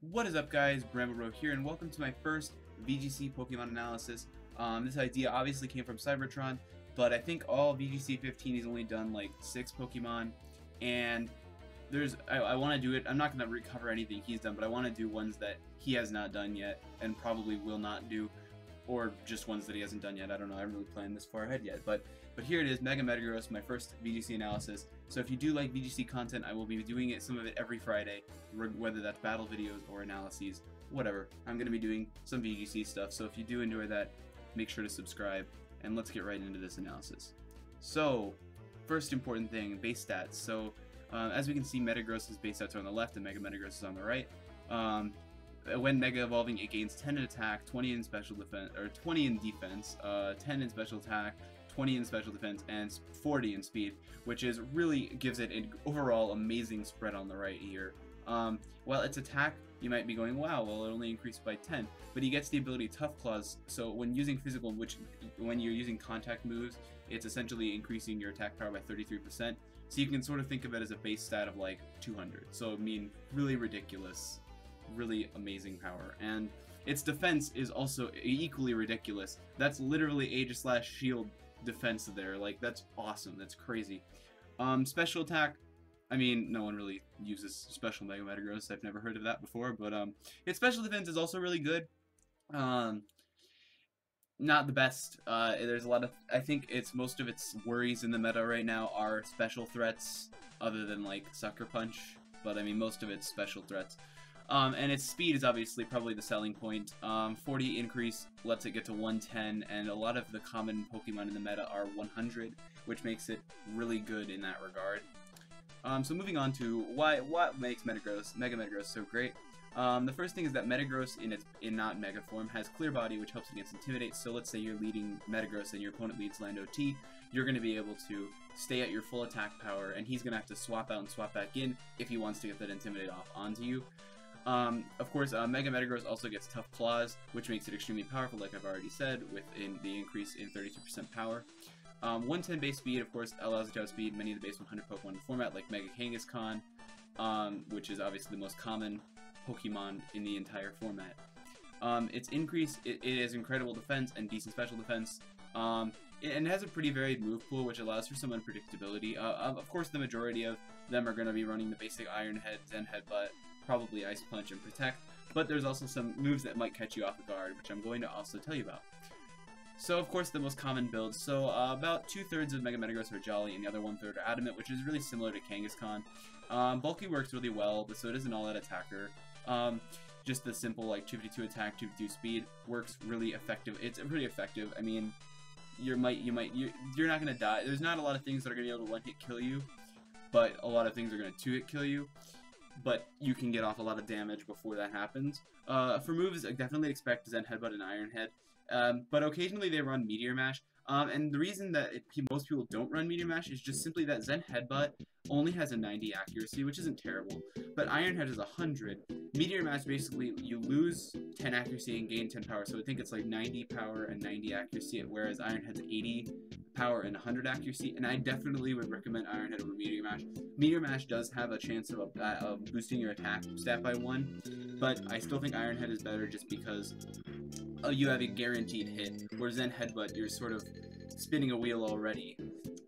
What is up, guys? Bramblebro here, and welcome to my first VGC Pokemon analysis. This idea obviously came from Cybertron, but I think all VGC 15 he's only done like 6 Pokemon, and I want to do it. I'm not going to recover anything he's done, but I want to do ones that he has not done yet, and probably will not do, or just ones that he hasn't done yet. I don't know. I haven't really planned this far ahead yet, but here it is, Mega Metagross, my first VGC analysis. So if you do like VGC content, I will be doing some of it every Friday, whether that's battle videos or analyses, whatever. I'm going to be doing some VGC stuff, so if you do enjoy that, make sure to subscribe, and let's get right into this analysis. So, first important thing, base stats. So, as we can see, Metagross's base stats are on the left and Mega Metagross is on the right. When Mega Evolving, it gains 10 in attack, 20 in special defense, or 20 in defense, 10 in special attack, 20 in special defense, and 40 in speed, which is really gives it an overall amazing spread on the right here. While its attack, you might be going, wow, well, it only increased by 10, but he gets the ability Tough Claws, so when using physical, when you're using contact moves, it's essentially increasing your attack power by 33%, so you can sort of think of it as a base stat of like 200, so I mean, really ridiculous. Really amazing power, and its defense is also equally ridiculous. That's literally Aegis/Shield defense there. Like, that's awesome. That's crazy. Special attack, I mean, no one really uses special Mega Metagross. I've never heard of that before, but its special defense is also really good. Not the best. There's a lot of, I think most of its worries in the meta right now are special threats, other than like Sucker Punch, but I mean most of its special threats. And its speed is obviously probably the selling point. 40 increase lets it get to 110, and a lot of the common Pokemon in the meta are 100, which makes it really good in that regard. So moving on to what makes Mega Metagross so great. The first thing is that Metagross in not Mega form has Clear Body, which helps against Intimidate. So let's say you're leading Metagross and your opponent leads Lando T, you're going to be able to stay at your full attack power, and he's going to have to swap out and swap back in if he wants to get that Intimidate off onto you. Of course, Mega Metagross also gets Tough Claws, which makes it extremely powerful, like I've already said, with the increase in 32% power. 110 base speed, of course, allows it to outspeed many of the base 100 Pokemon in the format, like Mega Kangaskhan, which is obviously the most common Pokemon in the entire format. Its increase, it has incredible defense and decent special defense. And it has a pretty varied move pool, which allows for some unpredictability. Of course, the majority of them are going to be running the basic Iron Head, Zen Headbutt, probably Ice Punch and Protect, but there's also some moves that might catch you off guard, which I'm going to also tell you about. So, of course, the most common builds. So, about 2/3 of Mega Metagross are Jolly, and the other 1/3 are Adamant, which is really similar to Kangaskhan. Bulky works really well, but so does an all-out attacker. Just the simple, like, 252 attack, 252 speed works really effective. It's pretty effective. I mean, you're not gonna die. There's not a lot of things that are gonna be able to one-hit kill you, but a lot of things are gonna two-hit kill you. But you can get off a lot of damage before that happens. For moves, I definitely expect Zen Headbutt and Iron Head, but occasionally they run Meteor Mash. And the reason that most people don't run Meteor Mash is just simply that Zen Headbutt only has a 90 accuracy, which isn't terrible, but Iron Head is 100. Meteor Mash, basically, you lose 10 accuracy and gain 10 power, so I think it's like 90 power and 90 accuracy, whereas Iron Head's 80 power and 100 accuracy, and I definitely would recommend Iron Head over Meteor Mash. Meteor Mash does have a chance of boosting your attack stat by 1, but I still think Iron Head is better just because you have a guaranteed hit, where Zen Headbutt, you're sort of spinning a wheel already.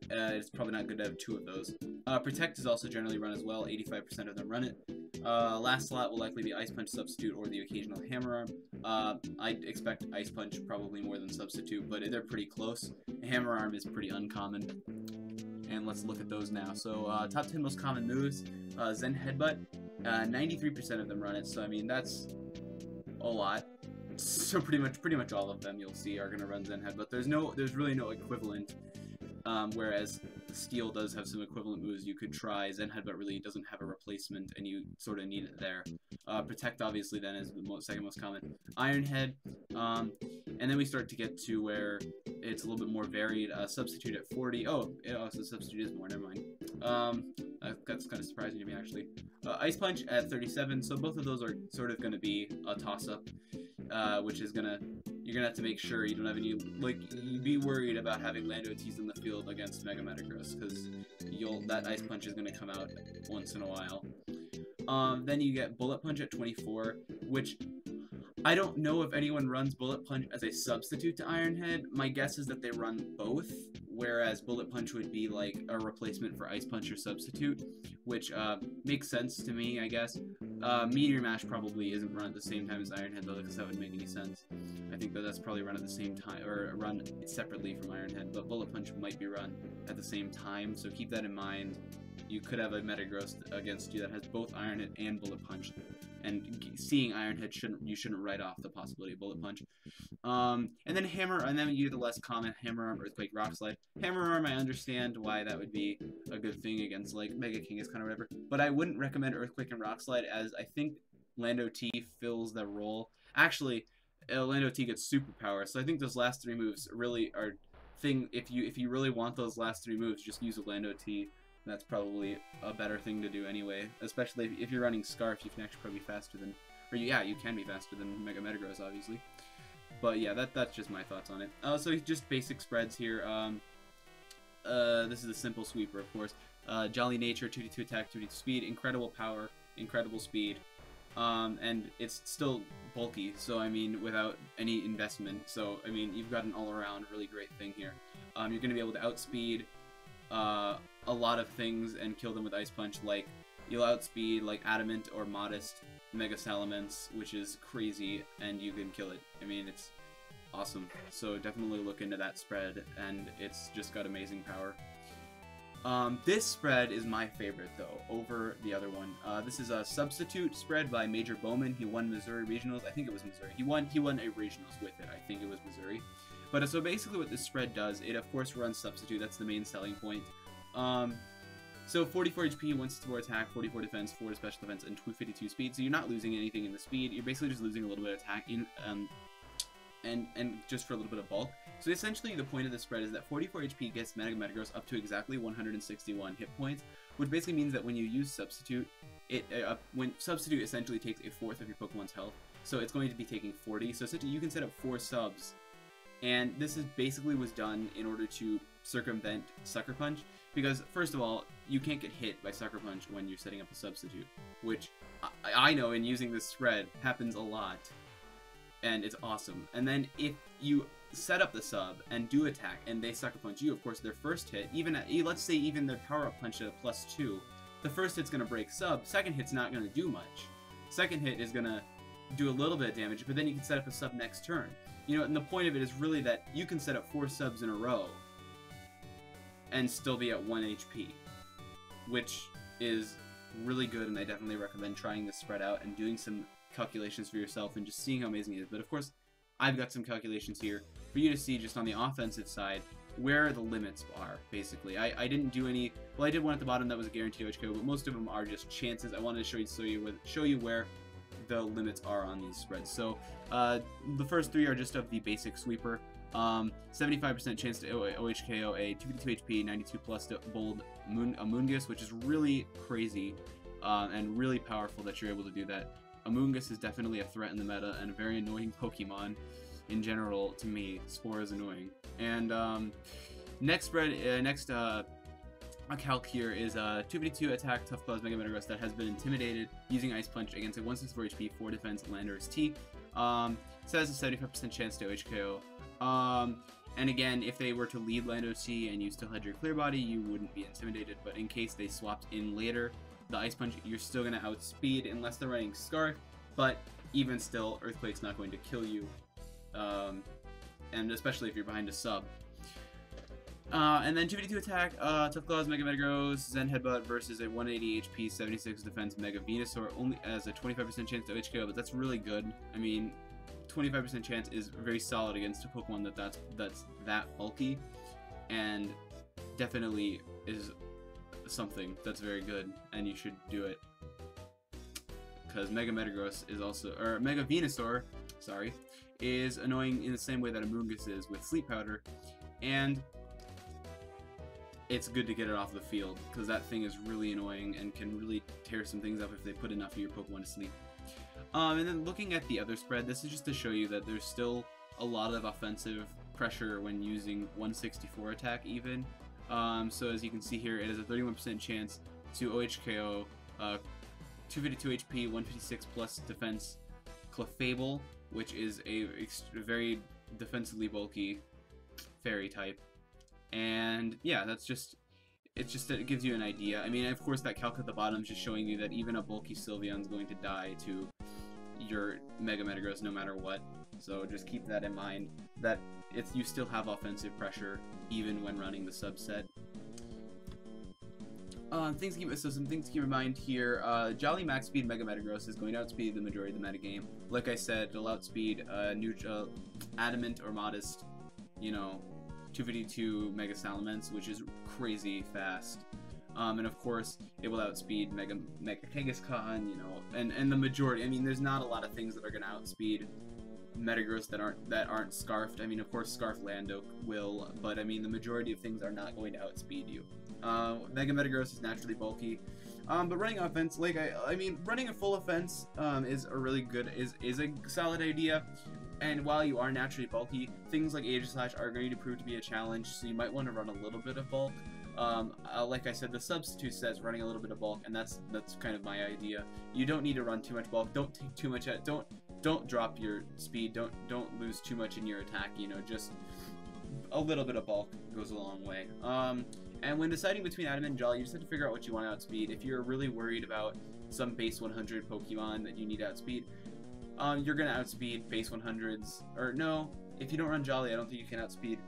It's probably not good to have 2 of those. Protect is also generally run as well, 85% of them run it. Last slot will likely be Ice Punch Substitute or the occasional Hammer Arm. I'd expect Ice Punch probably more than Substitute, but they're pretty close. Hammer Arm is pretty uncommon. And let's look at those now. So, top 10 most common moves. Zen Headbutt, 93% of them run it, so I mean, that's a lot. So pretty much all of them you'll see are gonna run Zen Headbutt. There's really no equivalent. Whereas Steel does have some equivalent moves you could try. Zen Headbutt really doesn't have a replacement, and you sort of need it there. Protect, obviously, then is the second most common. Iron Head, and then we start to get to where it's a little bit more varied. Substitute at 40. Oh, it also Substitute is more, never mind. That's kind of surprising to me, actually. Ice Punch at 37, so both of those are sort of going to be a toss-up, which is you're gonna have to make sure you don't have any, like, you'd be worried about having Lando T's in the field against Mega Metagross, because that Ice Punch is gonna come out once in a while. Then you get Bullet Punch at 24, which I don't know if anyone runs Bullet Punch as a substitute to Iron Head. My guess is that they run both, whereas Bullet Punch would be like a replacement for Ice Punch or substitute, which makes sense to me, I guess. Meteor Mash probably isn't run at the same time as Iron Head, though, because that wouldn't make any sense. I think that that's probably run at the same time, or run separately from Iron Head, but Bullet Punch might be run at the same time, so keep that in mind. You could have a Metagross against you that has both Iron Head and Bullet Punch, and seeing Iron Head you shouldn't write off the possibility of Bullet Punch. And then you get the less common Hammer Arm, Earthquake, Rock Slide. Hammer Arm, I understand why that would be a good thing against like Mega King is kind of whatever, but I wouldn't recommend Earthquake and Rock Slide, as I think Lando T fills the role. Actually, Lando T gets superpower, so I think those last 3 moves really are thing. If you really want those last 3 moves, just use a Lando T. That's probably a better thing to do anyway, especially if you're running Scarf. You can actually probably be faster than, or yeah, you can be faster than Mega Metagross, obviously. But yeah, that's just my thoughts on it. So just basic spreads here. This is a simple sweeper, of course. Jolly Nature, 2d2 attack, 2d2 speed, incredible power, incredible speed, and it's still bulky. So I mean, without any investment. So I mean, you've got an all-around really great thing here. You're going to be able to outspeed a lot of things and kill them with Ice Punch. Like, you'll outspeed like Adamant or Modest Mega Salamence, which is crazy, and you can kill it. I mean, it's awesome. So definitely look into that spread, and it's just got amazing power. This spread is my favorite, though, over the other one. This is a substitute spread by Major Bowman. He won Missouri Regionals. I think it was Missouri. He won a Regionals with it. I think it was Missouri. But so basically what this spread does, it of course runs substitute. That's the main selling point. So 44 HP, 164 attack, 44 defense, 4 special defense, and 252 speed. So you're not losing anything in the speed. You're basically just losing a little bit of attack and just for a little bit of bulk. So essentially the point of this spread is that 44 HP gets Mega Metagross up to exactly 161 hit points, which basically means that when you use substitute, when substitute essentially takes a fourth of your Pokemon's health, so it's going to be taking 40. So essentially you can set up 4 subs. And this is basically was done in order to circumvent Sucker Punch, because first of all, you can't get hit by Sucker Punch when you're setting up a substitute, which I know in using this spread happens a lot, and it's awesome. And then if you set up the sub and do attack, and they Sucker Punch you, of course their first hit, even at, let's say even their Power Up Punch at a +2, the first hit's gonna break sub, second hit's not gonna do much. Second hit is gonna do a little bit of damage, but then you can set up a sub next turn. You know, and the point of it is really that you can set up 4 subs in a row and still be at 1 HP, which is really good, and I definitely recommend trying this spread out and doing some calculations for yourself and just seeing how amazing it is. But of course, I've got some calculations here for you to see just on the offensive side where the limits are, basically. I didn't do any, well, I did one at the bottom that was a guaranteed OHKO, but most of them are just chances. I wanted to show you where the limits are on these spreads. So the first 3 are just of the basic sweeper. 75% chance to OHKO a 252 HP, 92 plus to bold Amoonguss, which is really crazy and really powerful that you're able to do that. Amoonguss is definitely a threat in the meta and a very annoying Pokemon in general to me. Spore is annoying. And next spread, a calc here is 252 attack, Tough Claws, Mega Metagross that has been intimidated using Ice Punch against a 164 HP, 4 defense, Landorus T. Says a 75% chance to OHKO. And again, if they were to lead Lando T and you still had your Clear Body, you wouldn't be intimidated, but in case they swapped in later, the Ice Punch, you're still going to outspeed unless they're running Scarf, but even still, Earthquake's not going to kill you, and especially if you're behind a sub. And then 252 attack, Tough Claws, Mega Metagross, Zen Headbutt versus a 180 HP, 76 defense Mega Venusaur, only as a 25% chance to HKO, but that's really good. I mean, 25% chance is very solid against a Pokemon that's that bulky, and definitely is something that's very good, and you should do it. Because Mega Metagross is also, or Mega Venusaur, sorry, is annoying in the same way that Amoonguss is with Sleep Powder, and it's good to get it off the field, because that thing is really annoying and can really tear some things up if they put enough of your Pokemon to sleep. And then looking at the other spread, this is just to show you that there's still a lot of offensive pressure when using 164 attack even. So as you can see here, it has a 31% chance to OHKO 252 HP, 156 plus defense Clefable, which is a very defensively bulky fairy type. And yeah, that's just, it's just that it gives you an idea. I mean, of course, that calc at the bottom is just showing you that even a bulky Sylveon is going to die to your Mega Metagross no matter what. So just keep that in mind, that you still have offensive pressure even when running the subset. Some things to keep in mind here. Jolly Max Speed Mega Metagross is going to outspeed the majority of the metagame. Like I said, it'll outspeed Adamant or Modest, you know, 252 Mega Salamence, which is crazy fast. And of course, it will outspeed Mega Kangaskhan, you know, and the majority. I mean, there's not a lot of things that are going to outspeed Metagross that aren't Scarfed. I mean, of course, Scarf Lando will, but I mean, the majority of things are not going to outspeed you. Mega Metagross is naturally bulky, but running offense, like I mean, running a full offense is a really good, is a solid idea. And while you are naturally bulky, things like Aegislash are going to prove to be a challenge, so you might want to run a little bit of bulk. Like I said, the substitute says running a little bit of bulk, and that's kind of my idea. You don't need to run too much bulk. Don't take too much. Don't drop your speed. Don't lose too much in your attack. You know, just a little bit of bulk goes a long way. And when deciding between Adamant and Jolly, you just have to figure out what you want to outspeed. If you're really worried about some base 100 Pokemon that you need to outspeed, you're gonna outspeed base 100s. Or no, if you don't run Jolly, I don't think you can outspeed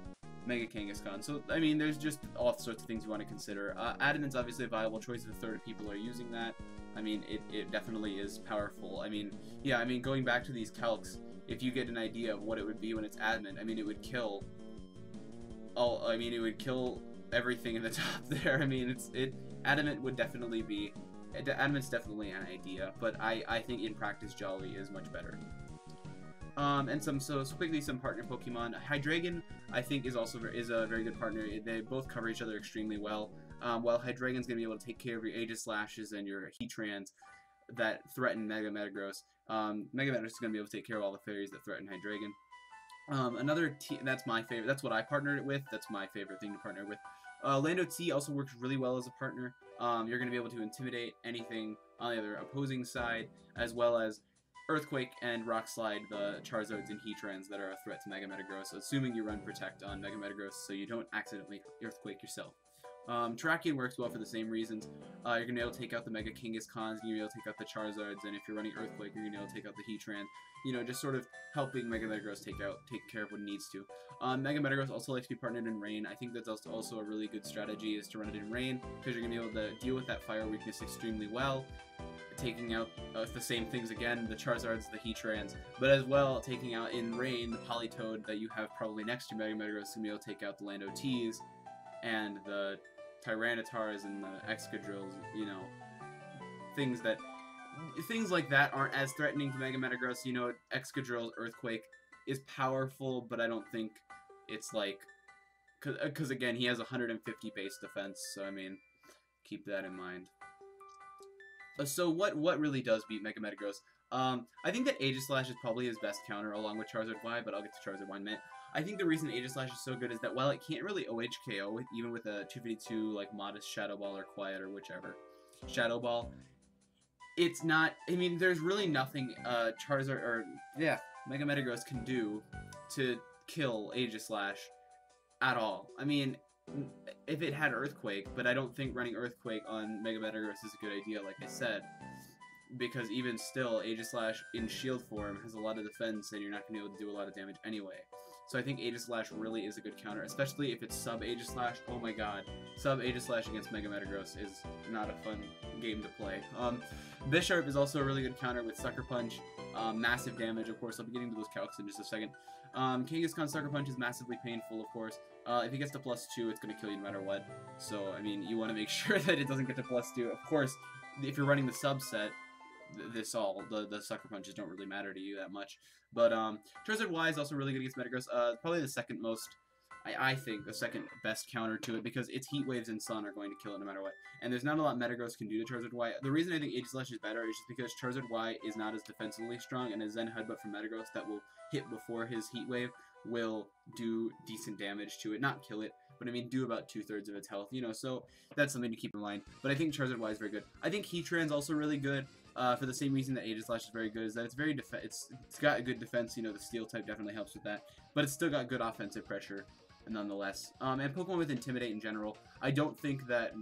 Mega Kangaskhan. So, I mean, there's just all sorts of things you want to consider. Adamant's obviously a viable choice if a third of people are using that. I mean, it definitely is powerful. I mean, yeah, I mean, going back to these calcs, if you get an idea of what it would be when it's Adamant, I mean, it would kill everything in the top there. I mean, Adamant would definitely be, Adamant's definitely an idea, but I think in practice Jolly is much better. And so quickly, some partner Pokemon. Hydreigon, I think, is a very good partner. They both cover each other extremely well. While Hydreigon's going to be able to take care of your Aegislashes and your Heatrans that threaten Mega Metagross, Mega Metagross is going to be able to take care of all the fairies that threaten Hydreigon. That's my favorite. That's what I partnered it with. That's my favorite thing to partner with. Lando T also works really well as a partner. You're going to be able to intimidate anything on the other opposing side, as well as Earthquake and Rock Slide the Charizards and Heatrans that are a threat to Mega Metagross, assuming you run Protect on Mega Metagross so you don't accidentally Earthquake yourself. Terrakion works well for the same reasons. You're going to be able to take out the Mega Kangaskhan's, you're going to be able to take out the Charizards, and if you're running Earthquake, you're going to be able to take out the Heatrans. You know, just sort of helping Mega Metagross take care of what it needs to. Mega Metagross also likes to be partnered in Rain. I think that's also a really good strategy, is to run it in Rain, because you're going to be able to deal with that fire weakness extremely well, taking out the same things again, the Charizards, the Heatrans, but as well taking out in Rain the Politoed that you have probably next to Mega Metagross, to be able to take out the Lando T's and the Tyrannitars and the Excadrills, you know, things like that aren't as threatening to Mega Metagross. You know, Excadrill's Earthquake is powerful, but I don't think it's like, because again, he has 150 base defense, so I mean, keep that in mind. So what really does beat Mega Metagross? I think that Aegislash is probably his best counter along with Charizard Y, but I'll get to Charizard Y in a minute. I think the reason Aegislash is so good is that while it can't really OHKO, even with a 252 like Modest Shadow Ball or Quiet or whichever Shadow Ball, it's not, I mean, there's really nothing Mega Metagross can do to kill Aegislash at all. I mean, if it had Earthquake, but I don't think running Earthquake on Mega Metagross is a good idea, like I said, because even still, Aegislash in shield form has a lot of defense, and you're not going to be able to do a lot of damage anyway. So I think Aegislash really is a good counter, especially if it's sub Aegislash. Oh my god, sub Aegislash against Mega Metagross is not a fun game to play. Bisharp is also a really good counter with Sucker Punch, massive damage, of course. I'll be getting to those calcs in just a second. Kangaskhan Sucker Punch is massively painful, of course. If it gets to +2, it's going to kill you no matter what. So, I mean, you want to make sure that it doesn't get to +2. Of course, if you're running the subset, the Sucker Punches don't really matter to you that much. But Charizard Y is also really good against Metagross. Probably the second most, I think, the second best counter to it, because its Heat Waves and Sun are going to kill it no matter what. And there's not a lot Metagross can do to Charizard Y. The reason I think Aegislash is better is just because Charizard Y is not as defensively strong, and a Zen Headbutt from Metagross that will hit before his Heat Wave will do decent damage to it. Not kill it, but I mean do about 2/3 of its health, you know, so that's something to keep in mind. But I think Charizard Y is very good. I think Heatran's also really good. for the same reason that Aegislash is very good, is that it's very it's got a good defense. You know, the steel type definitely helps with that, but it's still got good offensive pressure nonetheless. And Pokemon with Intimidate in general, I don't think that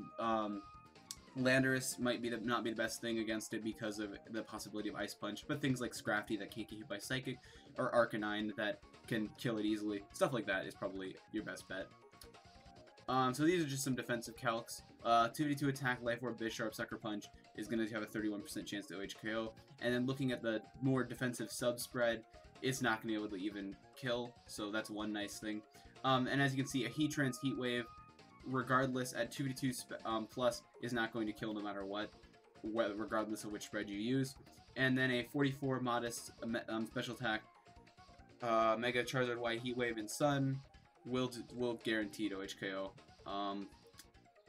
Landorus might be not be the best thing against it because of the possibility of Ice Punch, but things like Scrafty that can't get hit by Psychic, or Arcanine that can kill it easily, stuff like that is probably your best bet. So these are just some defensive calcs. 2v2 attack, Life Orb, Bisharp, Sucker Punch is going to have a 31% chance to OHKO, and then looking at the more defensive sub-spread, it's not going to be able to even kill, so that's one nice thing. And as you can see, a Heatran's Heat Wave, regardless at 2v2 plus, is not going to kill no matter what, regardless of which spread you use. And then a 44 modest special attack, Mega Charizard Y Heat Wave and Sun will guaranteed OHKO.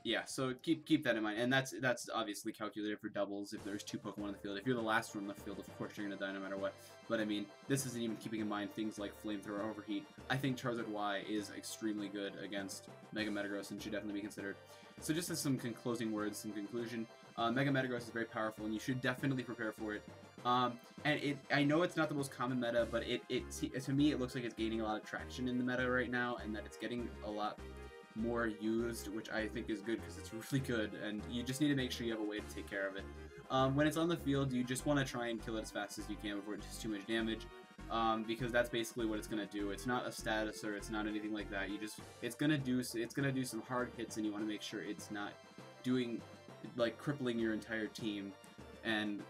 Yeah, so keep that in mind, and that's obviously calculated for doubles if there's 2 Pokemon in the field. If you're the last one in the field, of course you're gonna die no matter what. But I mean, this isn't even keeping in mind things like Flamethrower, Overheat. I think Charizard Y is extremely good against Mega Metagross and should definitely be considered. So just as some closing words, some conclusion, Mega Metagross is very powerful, and you should definitely prepare for it. And I know it's not the most common meta, but to me it looks like it's gaining a lot of traction in the meta right now, and that it's getting a lot more used, which I think is good because it's really good, and you just need to make sure you have a way to take care of it. When it's on the field, you just want to try and kill it as fast as you can before it does too much damage, because that's basically what it's gonna do. It's not a status or it's not anything like that. It's gonna do some hard hits, and you want to make sure it's not doing like crippling your entire team, and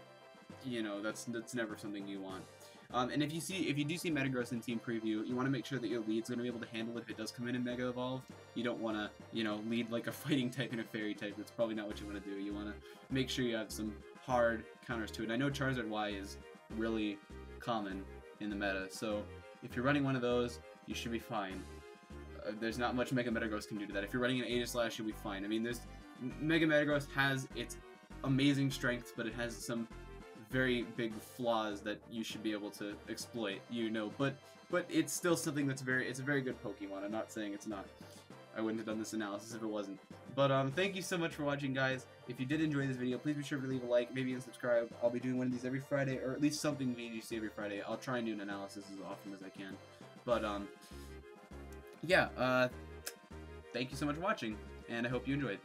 you know that's never something you want. And if you do see Metagross in Team Preview, you want to make sure that your lead's going to be able to handle it if it does come in Mega Evolved. You don't want to, you know, lead like a fighting type and a fairy type. That's probably not what you want to do. You want to make sure you have some hard counters to it. I know Charizard Y is really common in the meta, so if you're running one of those, you should be fine. There's not much Mega Metagross can do to that. If you're running an Aegislash, you'll be fine. I mean, Mega Metagross has its amazing strengths, but it has some very big flaws that you should be able to exploit, you know, but it's still something it's a very good Pokemon. I'm not saying it's not. I wouldn't have done this analysis if it wasn't. But thank you so much for watching, guys. If you did enjoy this video, please be sure to leave a like, maybe and subscribe. I'll be doing one of these every Friday, or at least something VGC every Friday. I'll try and do an analysis as often as I can. But yeah, thank you so much for watching, and I hope you enjoyed.